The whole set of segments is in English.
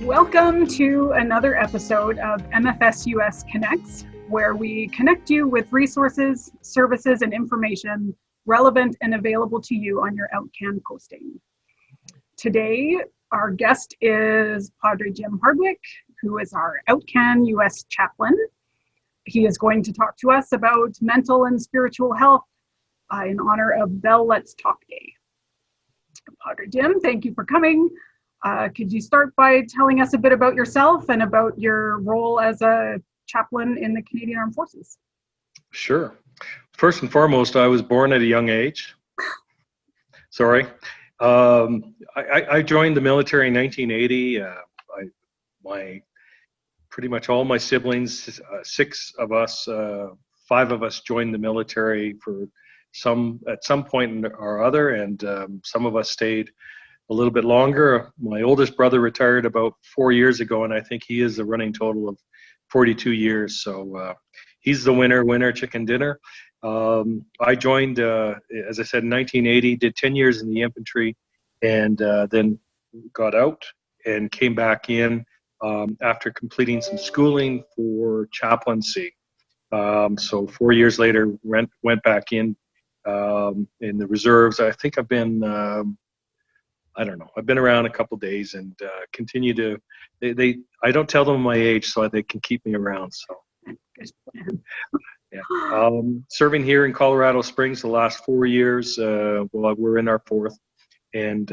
Welcome to another episode of MFS US Connects, where we connect you with resources, services, and information relevant and available to you on your OUTCAN posting. Today, our guest is Padre Jim Hardwick, who is our OUTCAN US chaplain. He is going to talk to us about mental and spiritual health in honor of Bell Let's Talk Day. Padre Jim, thank you for coming. Could you start by telling us a bit about yourself and about your role as a chaplain in the Canadian Armed Forces? Sure. First and foremost, I was born at a young age. Sorry. I joined the military in 1980. Pretty much all my siblings, six of us, five of us joined the military at some point or other, and some of us stayed a little bit longer. My oldest brother retired about 4 years ago, and I think he is a running total of 42 years. So he's the winner, chicken dinner. I joined, as I said, in 1980, did 10 years in the infantry, and then got out and came back in after completing some schooling for chaplaincy. So 4 years later, went back in the reserves. I think I've been I've been around a couple days and continue to. I don't tell them my age so they can keep me around. So, yeah. Serving here in Colorado Springs the last 4 years. We're in our fourth, and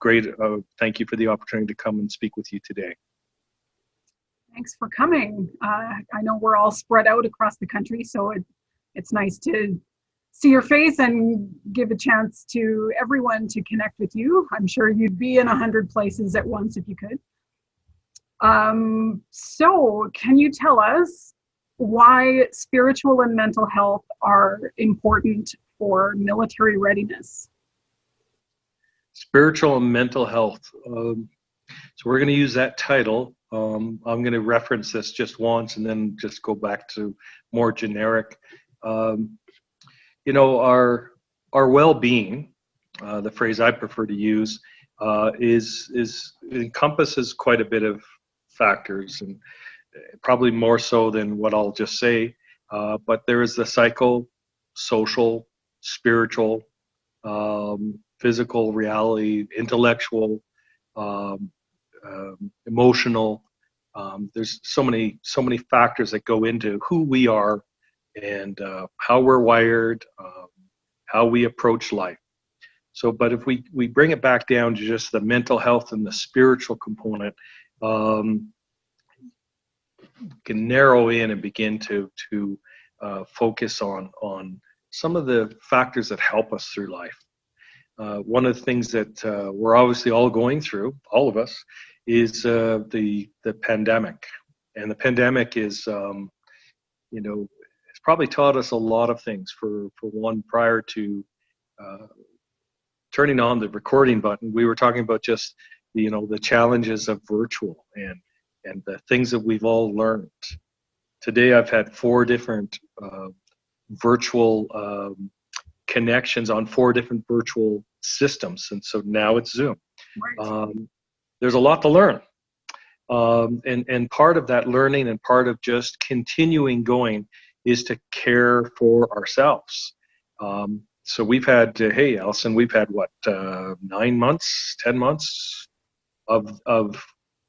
great. Thank you for the opportunity to come and speak with you today. Thanks for coming. I know we're all spread out across the country, so it's nice to see your face and give a chance to everyone to connect with you. I'm sure you'd be in 100 places at once if you could. So can you tell us why spiritual and mental health are important for military readiness? Spiritual and mental health. So we're going to use that title. I'm going to reference this just once and then just go back to more generic. Our well-being, the phrase I prefer to use, encompasses quite a bit of factors, and probably more so than what I'll just say. But there is the psycho, social, spiritual, physical reality, intellectual, emotional. There's so many factors that go into who we are and how we're wired, how we approach life. So, but if we bring it back down to just the mental health and the spiritual component, can narrow in and begin to focus on some of the factors that help us through life. One of the things that we're obviously all going through, all of us, is the pandemic. And the pandemic is, it's probably taught us a lot of things. For one, prior to turning on the recording button, we were talking about just, the challenges of virtual and the things that we've all learned. Today, I've had 4 different virtual connections on 4 different virtual systems. And so now it's Zoom. Right. There's a lot to learn. And part of that learning and part of just continuing going is to care for ourselves. So we've had, hey, Allison, we've had 9 months, 10 months of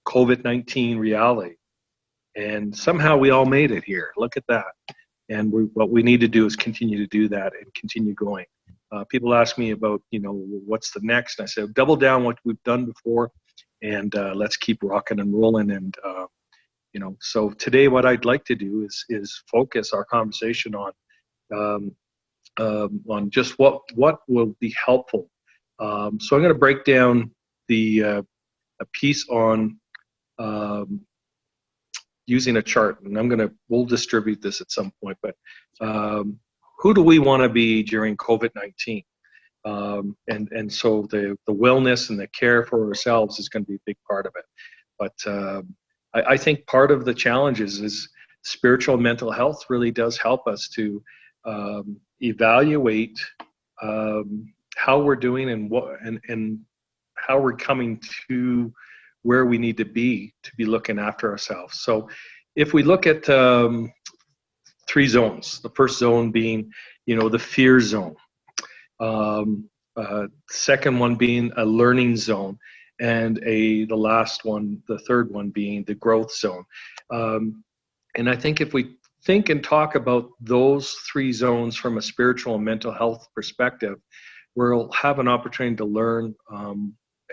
COVID-19 reality. And somehow we all made it here. Look at that. And what we need to do is continue to do that and continue going. People ask me about, what's the next? And I said, double down what we've done before, and let's keep rocking and rolling. And, so today what I'd like to do is focus our conversation on just what will be helpful. So I'm going to break down a piece on using a chart, and we'll distribute this at some point, but who do we want to be during COVID-19? And so the wellness and the care for ourselves is going to be a big part of it. But I think part of the challenges is spiritual and mental health really does help us to evaluate how we're doing and how we're coming to where we need to be looking after ourselves. So if we look at 3 zones, the first zone being, the fear zone, second one being a learning zone, and the last one, the third one being the growth zone. And I think if we think and talk about those 3 zones from a spiritual and mental health perspective, we'll have an opportunity to learn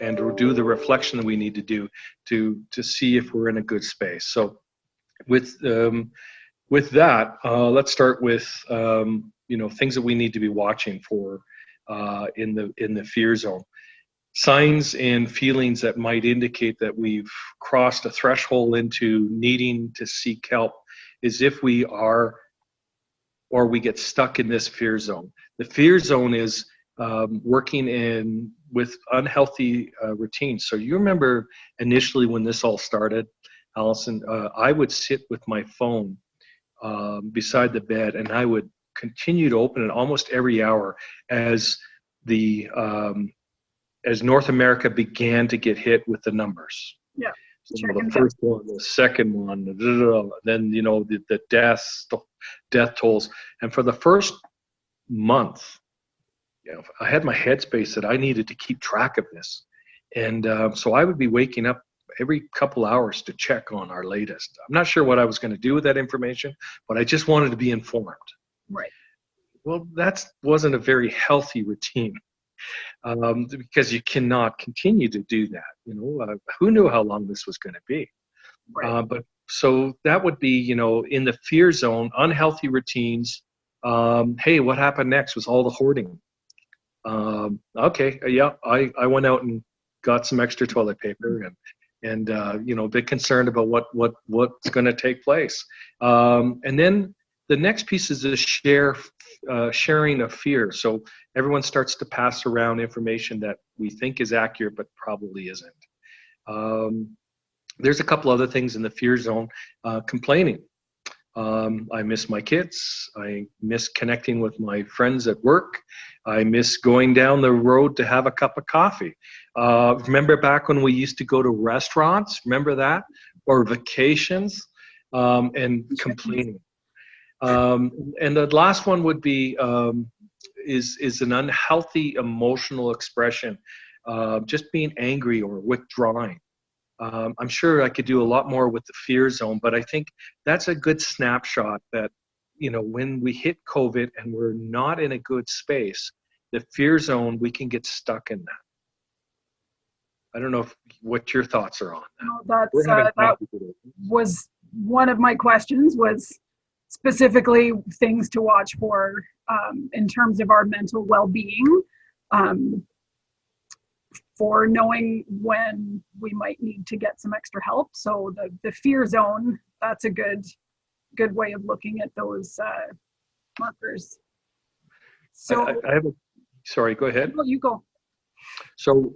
and to do the reflection that we need to do to see if we're in a good space. So with that, let's start with things that we need to be watching for in the fear zone. Signs and feelings that might indicate that we've crossed a threshold into needing to seek help is if we are, or we get stuck in this fear zone. The fear zone is working with unhealthy routines. So you remember initially when this all started, Allison, I would sit with my phone beside the bed, and I would continue to open it almost every hour as North America began to get hit with the numbers. Yeah. So the first one, the second one, then the death tolls, and for the first month, I had my headspace that I needed to keep track of this, and so I would be waking up every couple hours to check on our latest. I'm not sure what I was going to do with that information, but I just wanted to be informed. Right. Well, that wasn't a very healthy routine. Because you cannot continue to do that. Who knew how long this was going to be? Right. But so that would be, in the fear zone, unhealthy routines. Hey, what happened next was all the hoarding. I went out and got some extra toilet paper and a bit concerned about what's going to take place. And then the next piece is the sharing of fear. So everyone starts to pass around information that we think is accurate, but probably isn't. There's a couple other things in the fear zone. Complaining. I miss my kids. I miss connecting with my friends at work. I miss going down the road to have a cup of coffee. Remember back when we used to go to restaurants? Remember that? Or vacations? And complaining. And the last one would be is an unhealthy emotional expression, just being angry or withdrawing. I'm sure I could do a lot more with the fear zone, but I think that's a good snapshot that, when we hit COVID and we're not in a good space, the fear zone, we can get stuck in that. I don't know what your thoughts are on that. No, that was one of my questions, was specifically things to watch for in terms of our mental well-being, for knowing when we might need to get some extra help. So the fear zone, that's a good way of looking at those markers. So I have sorry, go ahead. You go. So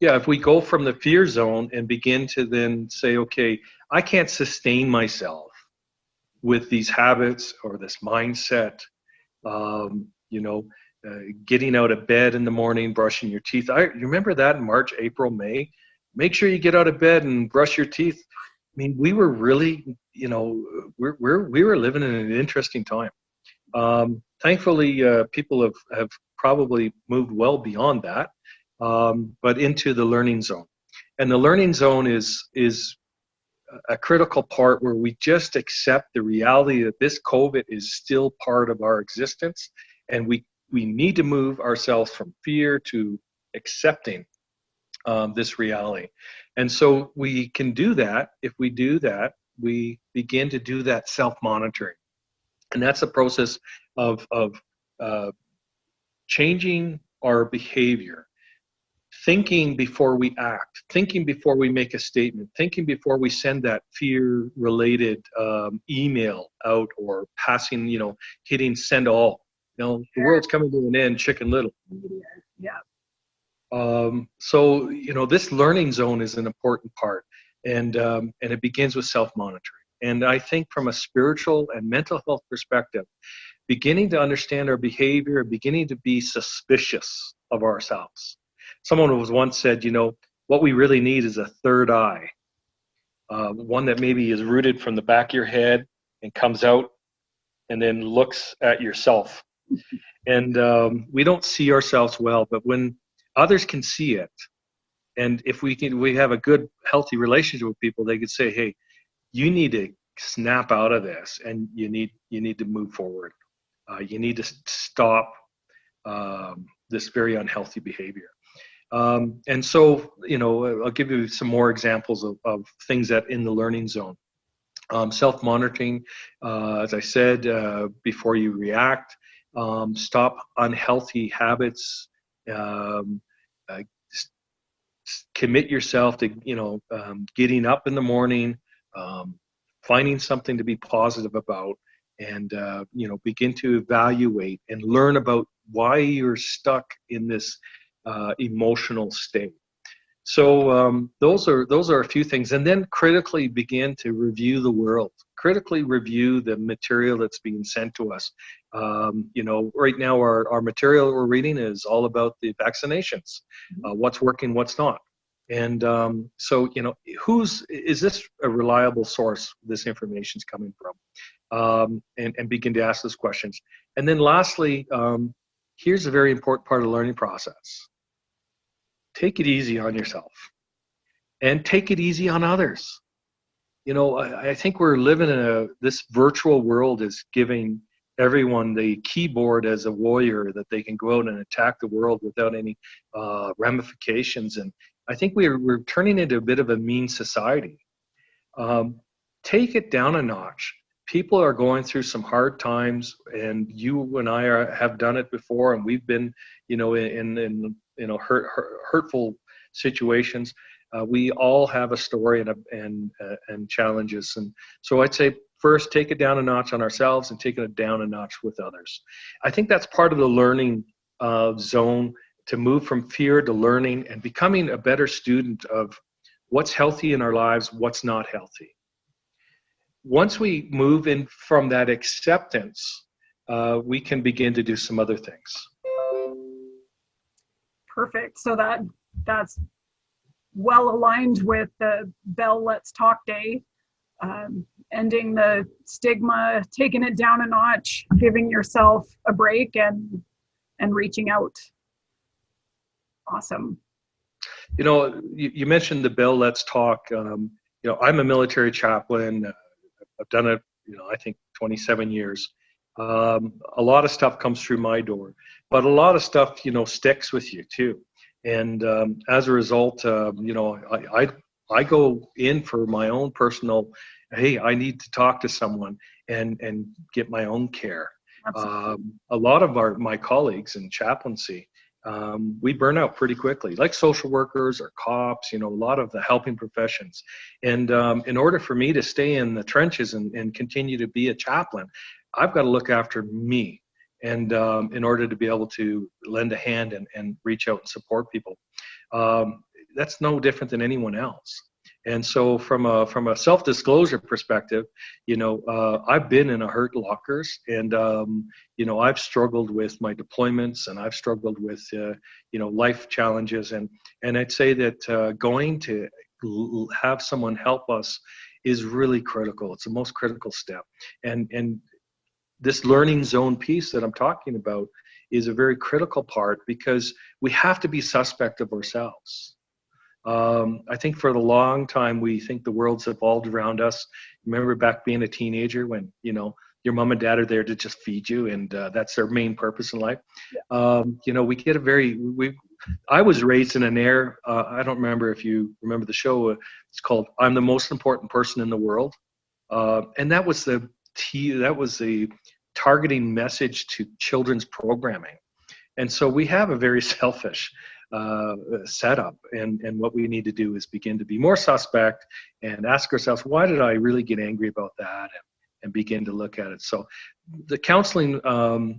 if we go from the fear zone and begin to then say, okay, I can't sustain myself with these habits or this mindset, getting out of bed in the morning, brushing your teeth. You remember that in March, April, May? Make sure you get out of bed and brush your teeth. I mean, we were really, we were living in an interesting time. Thankfully, people have probably moved well beyond that, but into the learning zone. And the learning zone is a critical part where we just accept the reality that this COVID is still part of our existence, and we need to move ourselves from fear to accepting this reality. And so we can do that. If we do that, we begin to do that self-monitoring. And that's a process of changing our behavior, thinking before we act, thinking before we make a statement, thinking before we send that fear-related email out, or passing, hitting send all. The world's coming to an end, Chicken Little. Yeah. So this learning zone is an important part, and it begins with self-monitoring. And I think from a spiritual and mental health perspective, beginning to understand our behavior, beginning to be suspicious of ourselves. Someone was once said, what we really need is a third eye, one that maybe is rooted from the back of your head and comes out and then looks at yourself. And we don't see ourselves well, but when others can see it, and if we have a good, healthy relationship with people, they could say, hey, you need to snap out of this, and you need to move forward. You need to stop this very unhealthy behavior. And so, I'll give you some more examples of things that in the learning zone. Self-monitoring, as I said, before you react, stop unhealthy habits, commit yourself to, getting up in the morning, finding something to be positive about, and, begin to evaluate and learn about why you're stuck in this emotional state. So those are a few things, and then critically begin to review the world, critically review the material that's being sent to us. Right now our material that we're reading is all about the vaccinations, what's working, what's not. And so, is this a reliable source this information is coming from? And begin to ask those questions. And then lastly, here's a very important part of the learning process. Take it easy on yourself and take it easy on others. I think we're living in this virtual world is giving everyone the keyboard as a warrior that they can go out and attack the world without any ramifications. And I think we're turning into a bit of a mean society. Take it down a notch. People are going through some hard times, and you and I have done it before, and we've been, in hurtful situations. We all have a story and challenges, and so I'd say first take it down a notch on ourselves and take it down a notch with others. I think that's part of the learning zone, to move from fear to learning and becoming a better student of what's healthy in our lives, what's not healthy. Once we move in from that acceptance, we can begin to do some other things. Perfect. So that's well aligned with the Bell Let's Talk Day, ending the stigma, taking it down a notch, giving yourself a break, and reaching out. Awesome. You mentioned the Bell Let's Talk. I'm a military chaplain. I've done it, I think 27 years. A lot of stuff comes through my door, but a lot of stuff, sticks with you too. And as a result, I go in for my own personal, hey, I need to talk to someone and get my own care. A lot of my colleagues in chaplaincy, we burn out pretty quickly, like social workers or cops, a lot of the helping professions. And in order for me to stay in the trenches and continue to be a chaplain, I've got to look after me. And in order to be able to lend a hand and reach out and support people, that's no different than anyone else. And so from a self-disclosure perspective, I've been in a hurt lockers, and I've struggled with my deployments, and I've struggled with life challenges, and I'd say that going to have someone help us is really critical. It's the most critical step, and this learning zone piece that I'm talking about is a very critical part, because we have to be suspect of ourselves. I think for a long time we think the world's evolved around us. Remember back being a teenager when your mom and dad are there to just feed you, and that's their main purpose in life. We get I was raised in an era. I don't remember if you remember the show. It's called "I'm the Most Important Person in the World," and that was the targeting message to children's programming. And so we have a very selfish setup, and what we need to do is begin to be more suspect and ask ourselves, why did I really get angry about that, and begin to look at it. So the counseling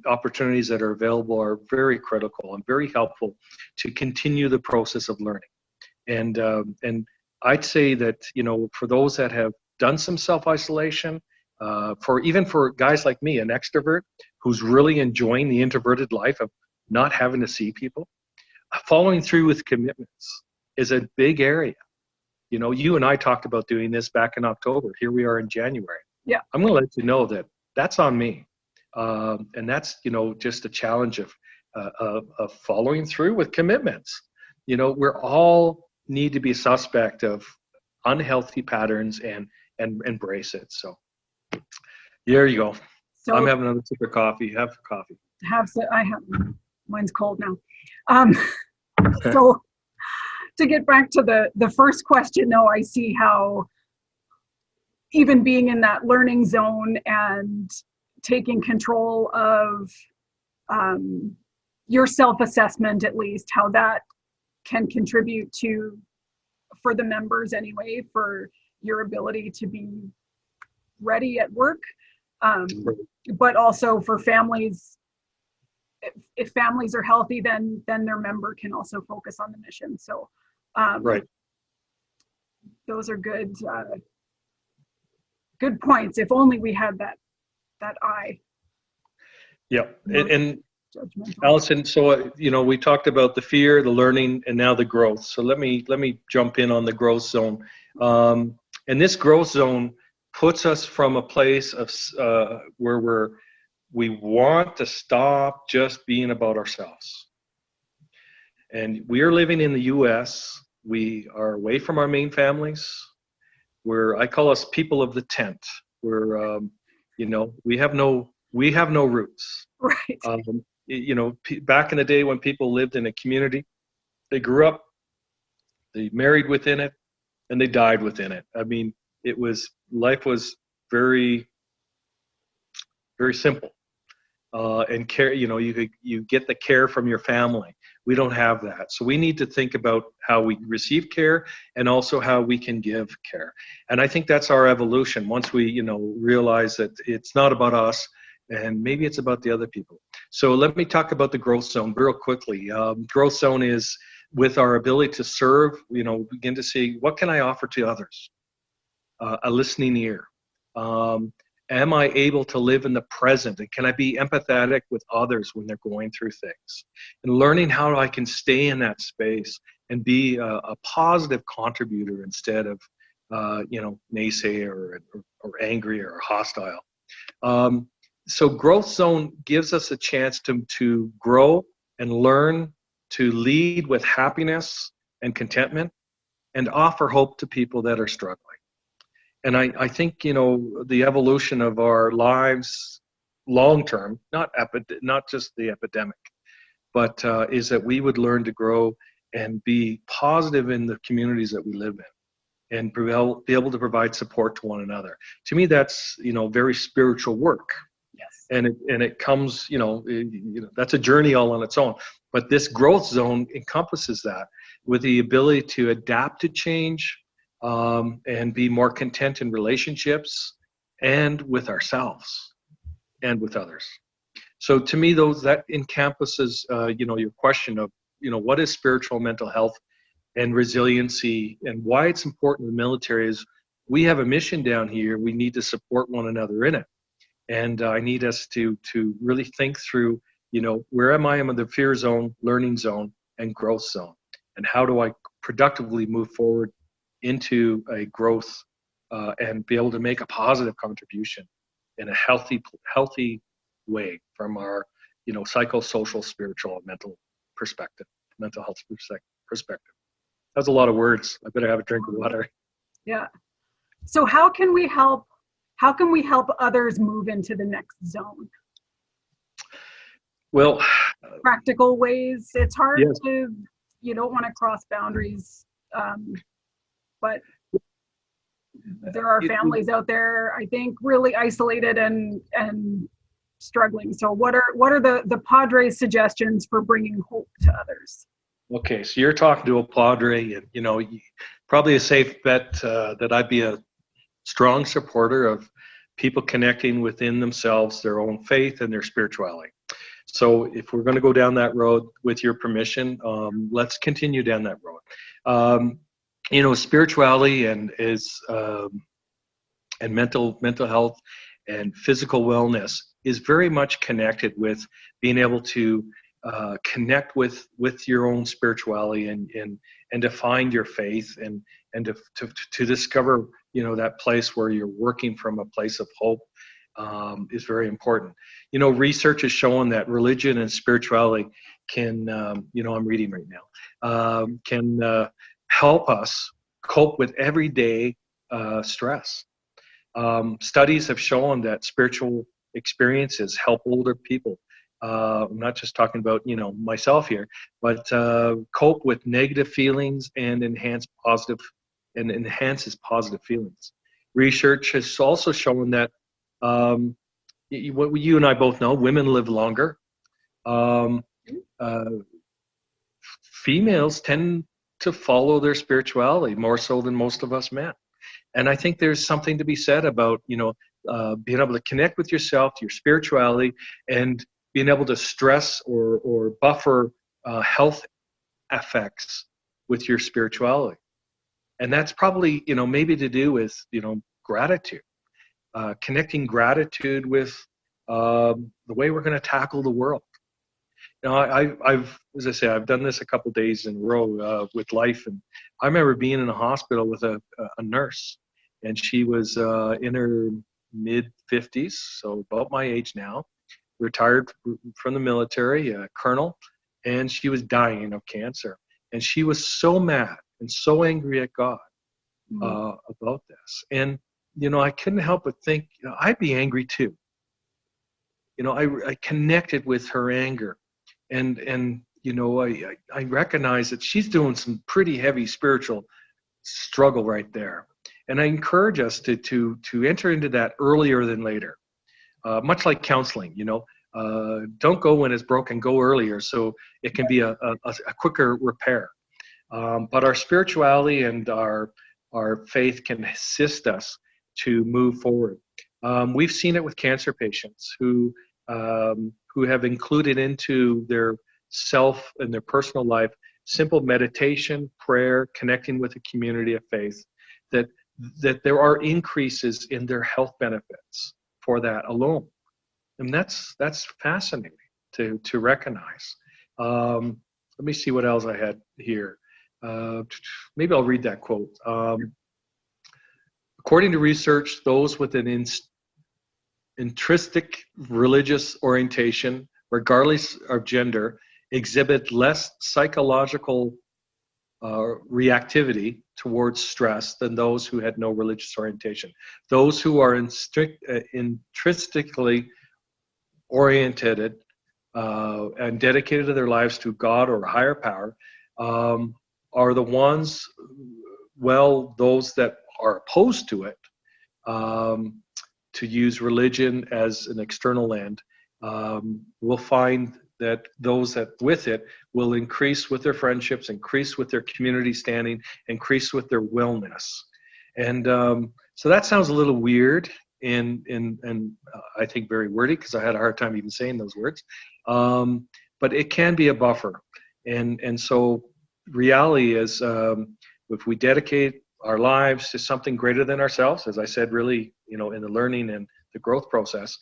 opportunities that are available are very critical and very helpful to continue the process of learning. And I'd say that for those that have done some self-isolation, for guys like me, an extrovert who's really enjoying the introverted life of not having to see people, following through with commitments, is a big area. You know, you and I talked about doing this back in October. Here we are in January. Yeah. I'm going to let you know that that's on me. And that's, you know, just a challenge of following through with commitments. You know, we're all need to be suspect of unhealthy patterns and embrace it. So there you go. So I'm having another sip of coffee. Have coffee. I have, mine's cold now. So to get back to the first question, though, I see how even being in that learning zone and taking control of your self-assessment, at least, how that can contribute to, for the members anyway, for your ability to be ready at work, but also for families. If families are healthy, then their member can also focus on the mission. So right. Those are good points. If only we had that eye. Yeah. And Allison, so, you know, we talked about the fear, the learning, and now the growth. So let me jump in on the growth zone. And this growth zone puts us from a place of where we want to stop just being about ourselves. And we are living in the US. We are away from our main families. I call us people of the tent. We're, you know, we have no roots. Right. You know, back in the day when people lived in a community, they grew up, they married within it, and they died within it. I mean, life was very, very simple. And care, you know, you get the care from your family. We don't have that. So we need to think about how we receive care and also how we can give care. And I think that's our evolution. Once we, you know, realize that it's not about us and maybe it's about the other people. So let me talk about the growth zone real quickly. Growth zone is with our ability to serve, you know, begin to see what can I offer to others? A listening ear. Am I able to live in the present? And can I be empathetic with others when they're going through things? And learning how I can stay in that space and be a positive contributor instead of, you know, naysayer or angry or hostile. So growth zone gives us a chance to grow and learn to lead with happiness and contentment and offer hope to people that are struggling. And I think, you know, the evolution of our lives long term, not just the epidemic, but is that we would learn to grow and be positive in the communities that we live in and be able to provide support to one another. To me, that's, you know, very spiritual work. Yes. And it comes, you know, that's a journey all on its own. But this growth zone encompasses that with the ability to adapt to change, and be more content in relationships and with ourselves and with others. So to me, that encompasses, you know, your question of, you know, what is spiritual mental health and resiliency and why it's important in the military is we have a mission down here. We need to support one another in it. And I need us to really think through, you know, where am I in the fear zone, learning zone, and growth zone? And how do I productively move forward into a growth and be able to make a positive contribution in a healthy way from our, you know, psychosocial, spiritual, and mental health perspective. That's a lot of words. I better have a drink of water. Yeah. So how can we help others move into the next zone? Well, practical ways. It's hard yes. You don't want to cross boundaries. But there are families out there, I think, really isolated and struggling. So what are the Padre's suggestions for bringing hope to others? Okay, so you're talking to a Padre, and, you know, probably a safe bet that I'd be a strong supporter of people connecting within themselves, their own faith and their spirituality. So if we're going to go down that road, with your permission, let's continue down that road. You know, spirituality and mental health and physical wellness is very much connected with being able to connect with your own spirituality and to find your faith and to discover, that place where you're working from a place of hope is very important. Research has shown that religion and spirituality can, I'm reading right now, can help us cope with everyday stress. Studies have shown that spiritual experiences help older people. I'm not just talking about, myself here, but cope with negative feelings and enhances positive feelings. Research has also shown that what you and I both know, women live longer. Females tend to follow their spirituality more so than most of us men. And I think there's something to be said about, being able to connect with yourself, your spirituality, and being able to stress or buffer health effects with your spirituality. And that's probably, maybe to do with, gratitude, connecting gratitude with the way we're going to tackle the world. I've, as I say, I've done this a couple of days in a row with life. And I remember being in a hospital with a nurse, and she was in her mid-50s, so about my age now, retired from the military, colonel, and she was dying of cancer. And she was so mad and so angry at God about this. And, I couldn't help but think, I'd be angry too. I connected with her anger. And I recognize that she's doing some pretty heavy spiritual struggle right there. And I encourage us to enter into that earlier than later. Much like counseling, don't go when it's broken, go earlier so it can be a quicker repair. But our spirituality and our faith can assist us to move forward. We've seen it with cancer patients who have included into their self and their personal life simple meditation, prayer, connecting with a community of faith, that there are increases in their health benefits for that alone. And that's fascinating to recognize. Let me see what else I had here. Maybe I'll read that quote. According to research, those with an intrinsic religious orientation, regardless of gender, exhibit less psychological reactivity towards stress than those who had no religious orientation. Those who are intrinsically oriented and dedicated to their lives to God or a higher power are the ones, those that are opposed to it, to use religion as an external end, will find that those that with it will increase with their friendships, increase with their community standing, increase with their wellness. And so that sounds a little weird and I think very wordy, because I had a hard time even saying those words. But it can be a buffer. And so reality is, if we dedicate our lives to something greater than ourselves, as I said, really, in the learning and the growth process,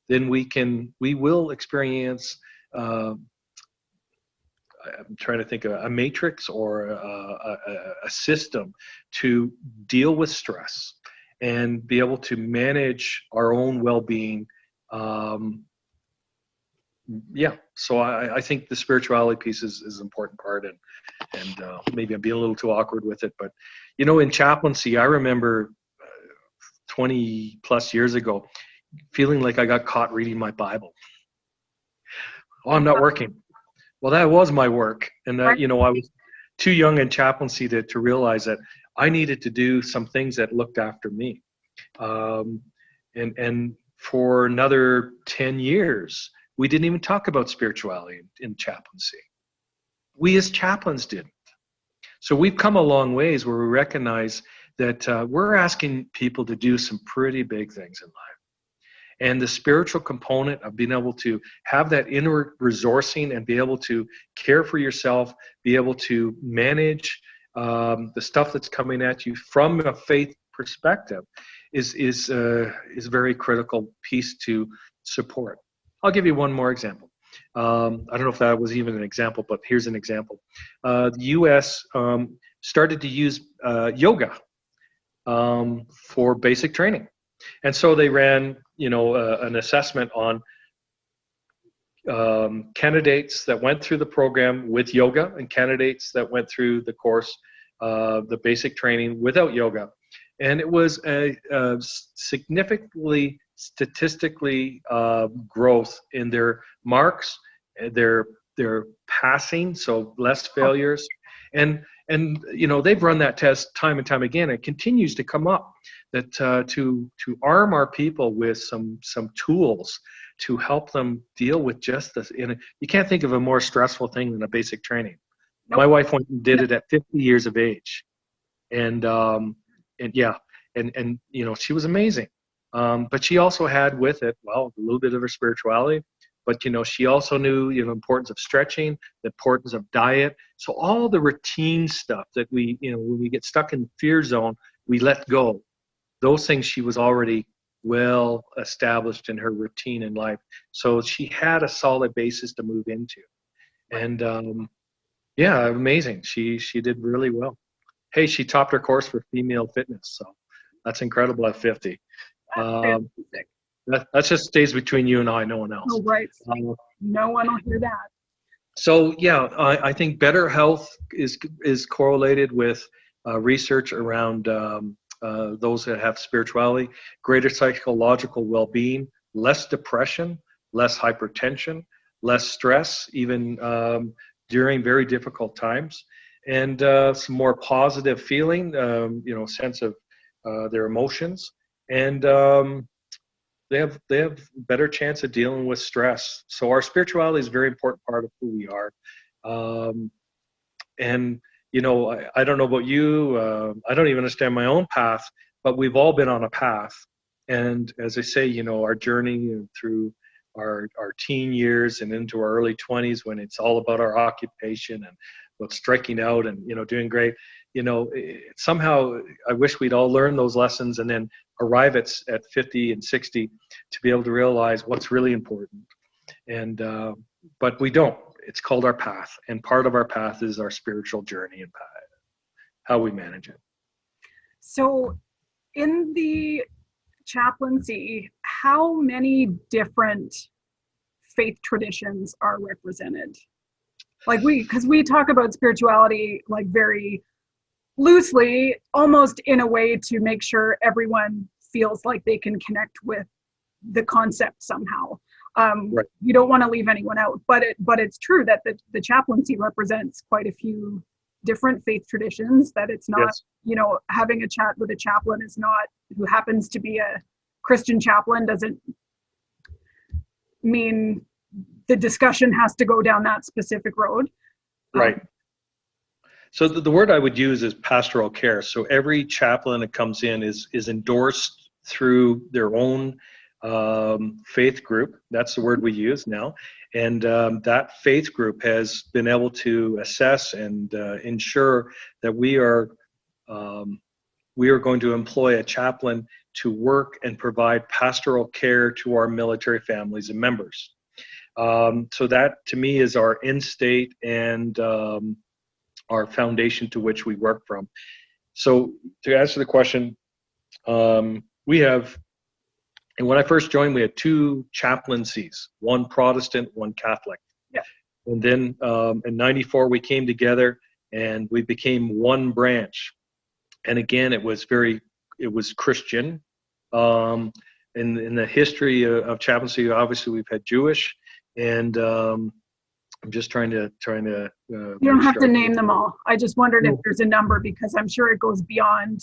then we will experience, I'm trying to think of a matrix or a system to deal with stress and be able to manage our own well-being. So I think the spirituality piece is an important part, and maybe I'm being a little too awkward with it, but in chaplaincy, I remember 20 plus years ago feeling like I got caught reading my Bible. Oh, I'm not working. Well, that was my work, and I was too young in chaplaincy to realize that I needed to do some things that looked after me. And for another 10 years, we didn't even talk about spirituality in chaplaincy. We as chaplains didn't. So we've come a long ways where we recognize that we're asking people to do some pretty big things in life. And the spiritual component of being able to have that inner resourcing and be able to care for yourself, be able to manage the stuff that's coming at you from a faith perspective is a very critical piece to support. I'll give you one more example. I don't know if that was even an example, but here's an example. The US started to use yoga for basic training. And so they ran, an assessment on candidates that went through the program with yoga and candidates that went through the course, the basic training without yoga. And it was a significantly statistically growth in their marks, their passing, so less failures. And they've run that test time and time again. It continues to come up that to arm our people with some tools to help them deal with just this. You can't think of a more stressful thing than a basic training. Nope. My wife went and did it at 50 years of age, and she was amazing. But she also had with it, a little bit of her spirituality. But she also knew the importance of stretching, the importance of diet. So all the routine stuff that we, when we get stuck in the fear zone, we let go. Those things she was already well established in her routine in life. So she had a solid basis to move into. And amazing. She did really well. Hey, she topped her course for female fitness. So that's incredible at 50. That just stays between you and I, no one else. Oh, right. No one will hear that. So I think better health is correlated with research around those that have spirituality, greater psychological well-being, less depression, less hypertension, less stress, even during very difficult times, and some more positive feeling, sense of their emotions, and they have better chance of dealing with stress. So our spirituality is a very important part of who we are. I don't know about you. I don't even understand my own path, but we've all been on a path. And as I say, our journey through our teen years and into our early 20s, when it's all about our occupation and about striking out and, doing great, somehow I wish we'd all learn those lessons and then arrive at 50 and 60 to be able to realize what's really important. And, but we don't. It's called our path. And part of our path is our spiritual journey and how we manage it. So in the chaplaincy, how many different faith traditions are represented? Because we talk about spirituality like very loosely, almost in a way to make sure everyone feels like they can connect with the concept somehow. Right. You don't want to leave anyone out, but it's true that the chaplaincy represents quite a few different faith traditions, that it's not, yes. Having a chat with a chaplain is not, who happens to be a Christian chaplain doesn't mean the discussion has to go down that specific road. Right. So the word I would use is pastoral care. So every chaplain that comes in is endorsed through their own faith group. That's the word we use now. And that faith group has been able to assess and ensure that we are going to employ a chaplain to work and provide pastoral care to our military families and members. So that to me is our end state and our foundation to which we work from. So to answer the question, we have, and when I first joined, we had two chaplaincies, one Protestant, one Catholic. Yeah. And then in '94, we came together and we became one branch. And again, it was Christian. In the history of chaplaincy, obviously we've had Jewish, and I'm just trying to. You don't have to name them all. I just wondered if there's a number, because I'm sure it goes beyond.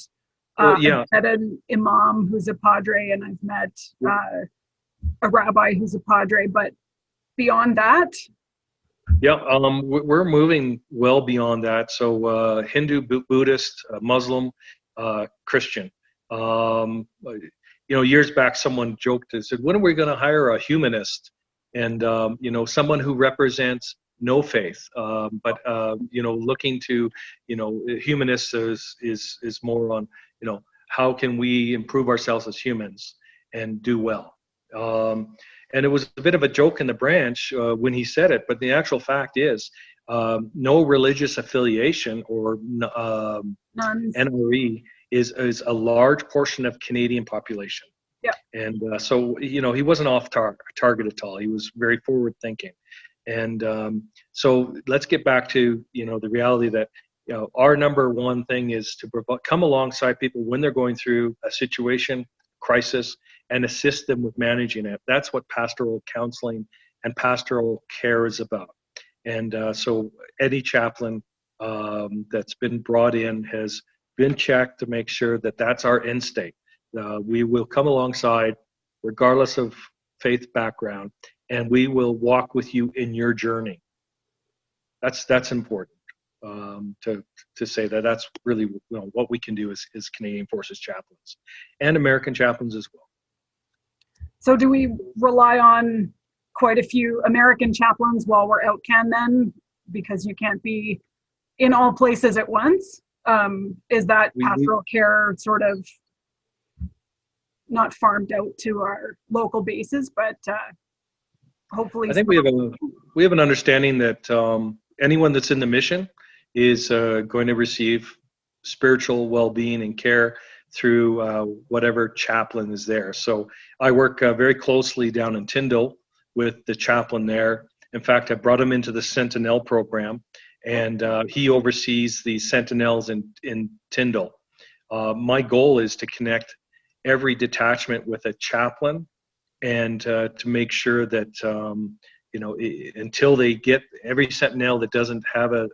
I've met an imam who's a padre, and I've met a rabbi who's a padre, but beyond that. Yeah, we're moving well beyond that. So Hindu, Buddhist, Muslim, Christian. Years back, someone joked and said, "When are we going to hire a humanist?" And someone who represents no faith, but looking to, humanists is more on, how can we improve ourselves as humans and do well. And it was a bit of a joke in the branch when he said it, but the actual fact is no religious affiliation or NRE is a large portion of Canadian population. Yeah. And so, he wasn't off target at all. He was very forward thinking. And so let's get back to, the reality that, our number one thing is to come alongside people when they're going through a situation, crisis, and assist them with managing it. That's what pastoral counseling and pastoral care is about. And so any chaplain that's been brought in has been checked to make sure that that's our end state. We will come alongside regardless of faith background, and we will walk with you in your journey. That's important to say that. That's really what we can do as Canadian Forces chaplains and American chaplains as well. So do we rely on quite a few American chaplains while we're OUTCAN then, because you can't be in all places at once? Is that pastoral care sort of not farmed out to our local bases, but hopefully? I think we have an understanding that anyone that's in the mission is going to receive spiritual well-being and care through whatever chaplain is there. So I work very closely down in Tyndall with the chaplain there. In fact, I brought him into the Sentinel Program, and he oversees the Sentinels in Tyndall. My goal is to connect every detachment with a chaplain, and to make sure that until they get every Sentinel that doesn't have a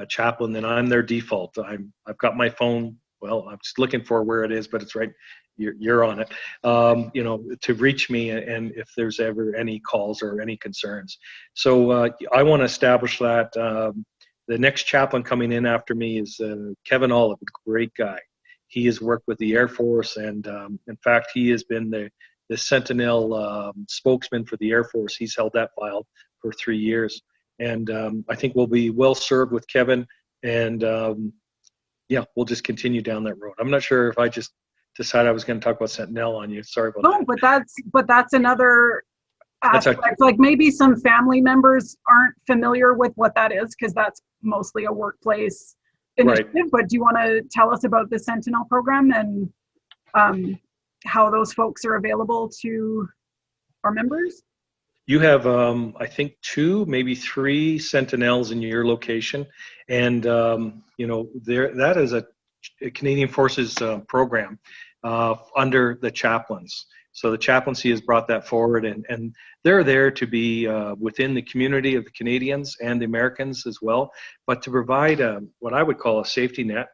chaplain, then I'm their default. I've got my phone. Well, I'm just looking for where it is, but it's right. You're on it. To reach me, and if there's ever any calls or any concerns. So I want to establish that. The next chaplain coming in after me is Kevin Olive, a great guy. He has worked with the Air Force, and in fact, he has been the Sentinel spokesman for the Air Force. He's held that file for 3 years. And I think we'll be well served with Kevin, and we'll just continue down that road. I'm not sure if I just decided I was going to talk about Sentinel on you. Sorry about that. No, but that's another aspect. Like maybe some family members aren't familiar with what that is, because that's mostly a workplace initiative. Right. But do you want to tell us about the Sentinel program and how those folks are available to our members? You have, I think, 2, maybe 3 Sentinels in your location, and that is a Canadian Forces program under the chaplains. So the chaplaincy has brought that forward, and they're there to be within the community of the Canadians and the Americans as well, but to provide what I would call a safety net,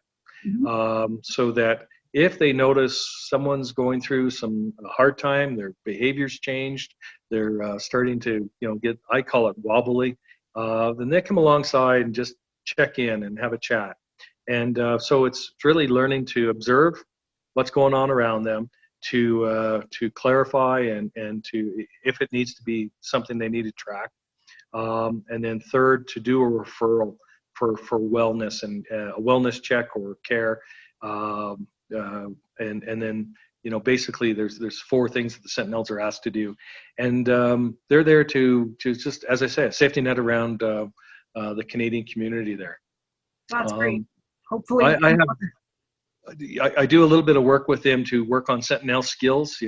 so that if they notice someone's going through some hard time, their behavior's changed, they're starting to, get, I call it wobbly, then they come alongside and just check in and have a chat. And so it's really learning to observe what's going on around them, to clarify and to, if it needs to be something they need to track. And then third, to do a referral for wellness and a wellness check or care. And then, basically there's 4 things that the Sentinels are asked to do. And they're there to just, as I say, a safety net around the Canadian community there. That's great. Hopefully. I do a little bit of work with them to work on Sentinel skills,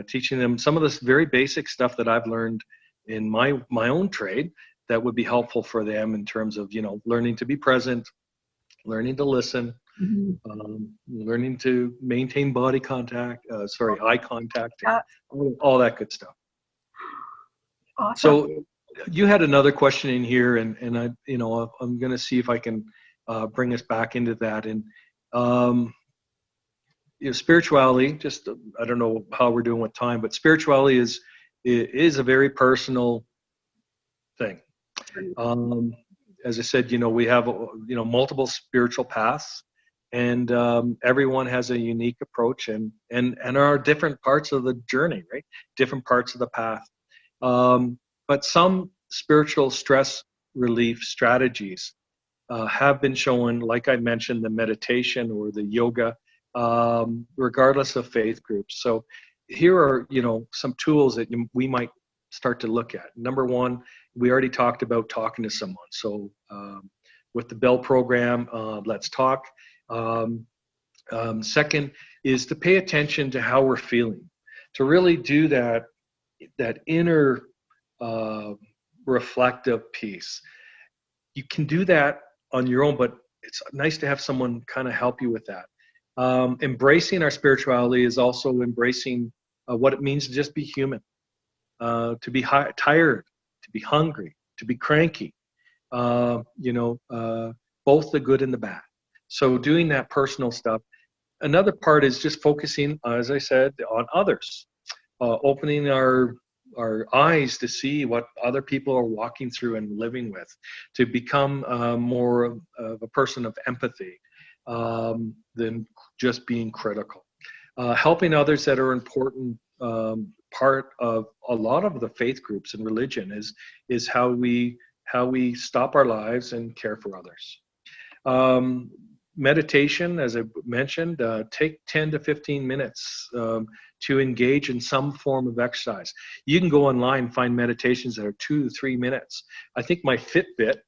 teaching them some of this very basic stuff that I've learned in my own trade that would be helpful for them in terms of, learning to be present, learning to listen, learning to maintain eye contact, all that good stuff. Awesome. So you had another question in here, and I, I'm going to see if I can bring us back into that. And spirituality, just I don't know how we're doing with time, but spirituality is a very personal thing. As I said, we have multiple spiritual paths, and everyone has a unique approach, and are different parts of the journey, right? Different parts of the path. But some spiritual stress relief strategies have been shown, like I mentioned, the meditation or the yoga, regardless of faith groups. So here are, some tools that we might start to look at. Number one, we already talked about talking to someone. So with the Bell program, Let's Talk. Second is to pay attention to how we're feeling, to really do that inner reflective piece. You can do that on your own, but it's nice to have someone kind of help you with that. Embracing our spirituality is also embracing what it means to just be human, to be tired, to be hungry, to be cranky, both the good and the bad. So doing that personal stuff. Another part is just focusing, as I said, on others, opening our eyes to see what other people are walking through and living with, to become more of a person of empathy than just being critical. Helping others that are important part of a lot of the faith groups and religion is how we stop our lives and care for others. Meditation, as I mentioned, take 10 to 15 minutes to engage in some form of exercise. You can go online and find meditations that are 2 to 3 minutes. I think my Fitbit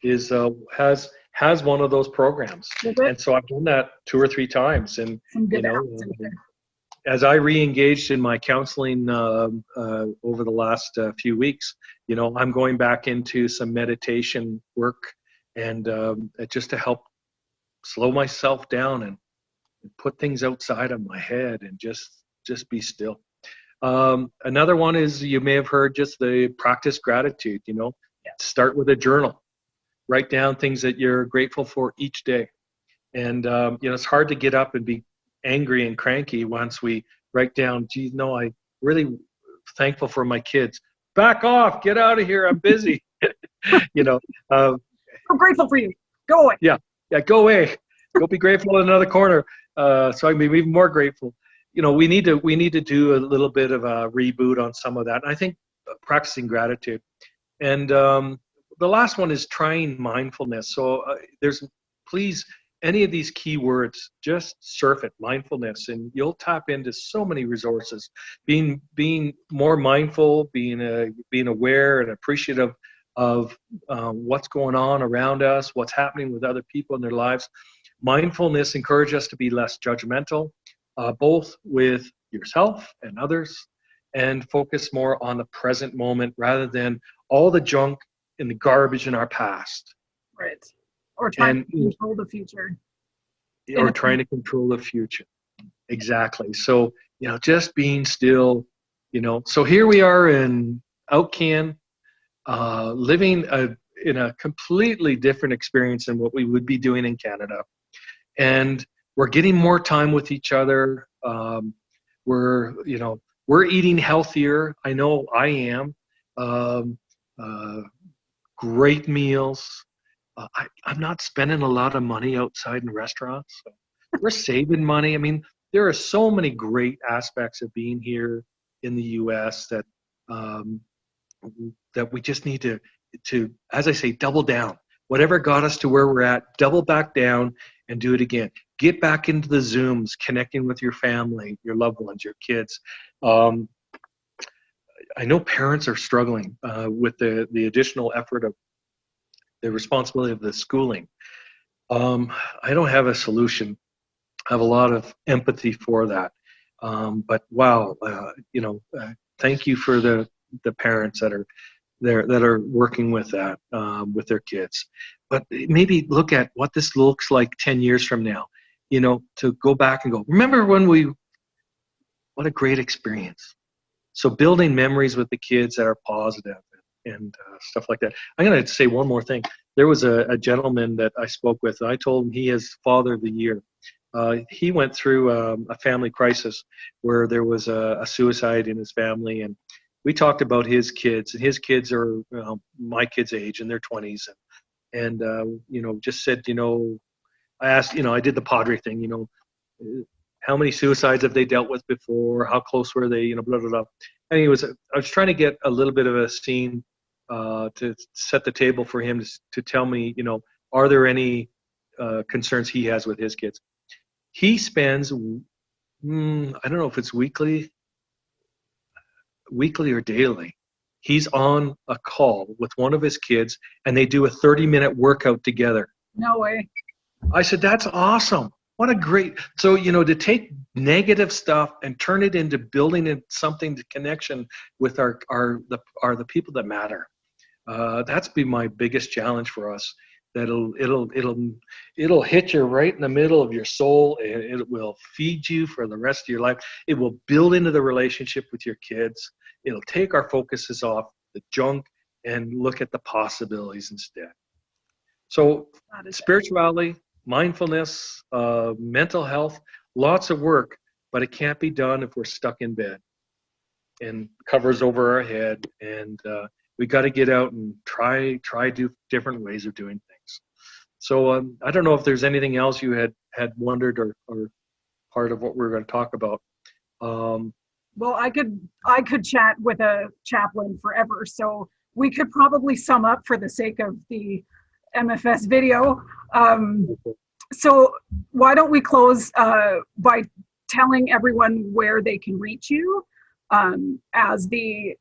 has one of those programs, and so I've done that 2 or 3 times. And as I re-engaged in my counseling over the last few weeks, I'm going back into some meditation work, and just to help slow myself down and put things outside of my head and just be still. Another one is, you may have heard, just the practice gratitude. Start with a journal. Write down things that you're grateful for each day. And it's hard to get up and be angry and cranky once we write down, geez, no, I'm really thankful for my kids. Back off, get out of here, I'm busy. I'm grateful for you. Go away. Yeah, go away. Go be grateful in another corner, so I can be even more grateful. We need to do a little bit of a reboot on some of that. And I think practicing gratitude. And the last one is trying mindfulness. So please, any of these key words, just surf it, mindfulness, and you'll tap into so many resources. Being more mindful, being aware and appreciative of what's going on around us, what's happening with other people in their lives. Mindfulness encourages us to be less judgmental, both with yourself and others, and focus more on the present moment rather than all the junk and the garbage in our past. Right. Or trying to control the future. Or trying to control the future. Exactly. So, just being still, So here we are in OUTCAN, living in a completely different experience than what we would be doing in Canada. And we're getting more time with each other. We're eating healthier. I know I am. Great meals. I'm not spending a lot of money outside in restaurants. So we're saving money. I mean, there are so many great aspects of being here in the US that we just need to, as I say, double down. Whatever got us to where we're at, double back down and do it again. Get back into the Zooms, connecting with your family, your loved ones, your kids. I know parents are struggling with the additional effort of the responsibility of the schooling. I don't have a solution. I have a lot of empathy for that. But wow, thank you for the parents that are working with that, with their kids. But maybe look at what this looks like 10 years from now, to go back and go, remember what a great experience. So building memories with the kids that are positive and stuff like that. I'm going to say one more thing. There was a gentleman that I spoke with, and I told him he is Father of the Year. He went through a family crisis where there was a suicide in his family, and we talked about his kids, and his kids are my kids' age in their 20s, and just said, I asked, I did the Padre thing, how many suicides have they dealt with before? How close were they? Blah, blah, blah. And I was trying to get a little bit of a scene to set the table for him to tell me, are there any concerns he has with his kids? He spends I don't know if it's weekly or daily. He's on a call with one of his kids and they do a 30-minute workout together. No way. I said, that's awesome. What a great, so, to take negative stuff and turn it into building it something to connection with the people that matter. That's been my biggest challenge for us. That it'll hit you right in the middle of your soul, and it will feed you for the rest of your life. It will build into the relationship with your kids. It'll take our focuses off the junk and look at the possibilities instead. So spirituality, mindfulness, mental health, lots of work, but it can't be done if we're stuck in bed and covers over our head. And we got to get out and try do different ways of doing things. So I don't know if there's anything else you had wondered or part of what we're going to talk about. Well, I could chat with a chaplain forever, so we could probably sum up for the sake of the MFS video. So why don't we close by telling everyone where they can reach you as the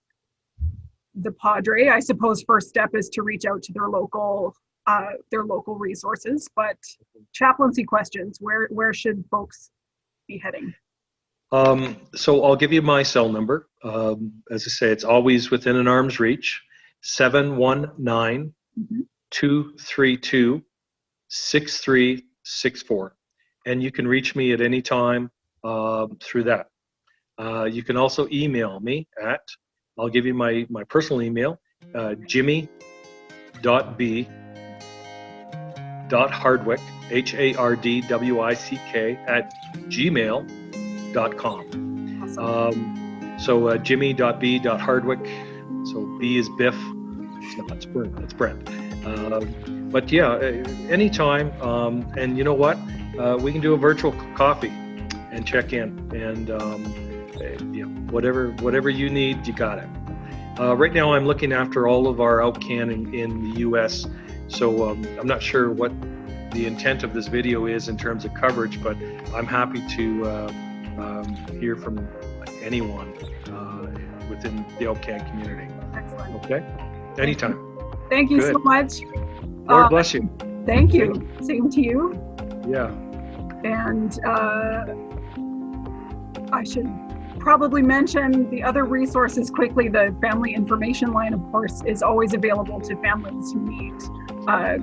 Padre. I suppose first step is to reach out to their local resources, but chaplaincy questions, where should folks be heading? So I'll give you my cell number. As I say, it's always within an arm's reach, 719-232-6364. And you can reach me at any time through that. You can also email me at, I'll give you my personal email, jimmy.b.hardwick, HARDWICK @gmail.com. Awesome. So jimmy.b.hardwick, so B is Biff, it's Brent. But yeah, anytime, and you know what, we can do a virtual coffee and check in, and whatever you need, you got it. Right now I'm looking after all of our OUTCAN in the US, so I'm not sure what the intent of this video is in terms of coverage, but I'm happy to hear from anyone within the OUTCAN community. Excellent. Okay? Anytime. Thank you so much. Lord bless you. Thank you. Same to you. Yeah. And I should probably mention the other resources quickly. The Family Information Line, of course, is always available to families who need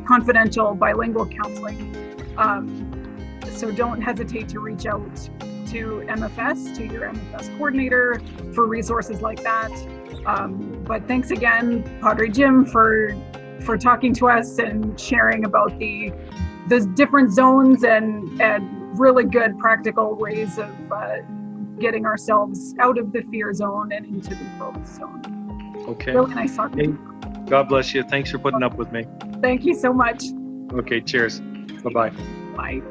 confidential bilingual counseling. So don't hesitate to reach out to MFS, to your MFS coordinator for resources like that. But thanks again, Padre Jim, for talking to us and sharing about the different zones and really good practical ways of getting ourselves out of the fear zone and into the growth zone. Okay. Really nice talking to you. God bless you. Thanks for putting up with me. Thank you so much. Okay, cheers. Bye-bye. Bye.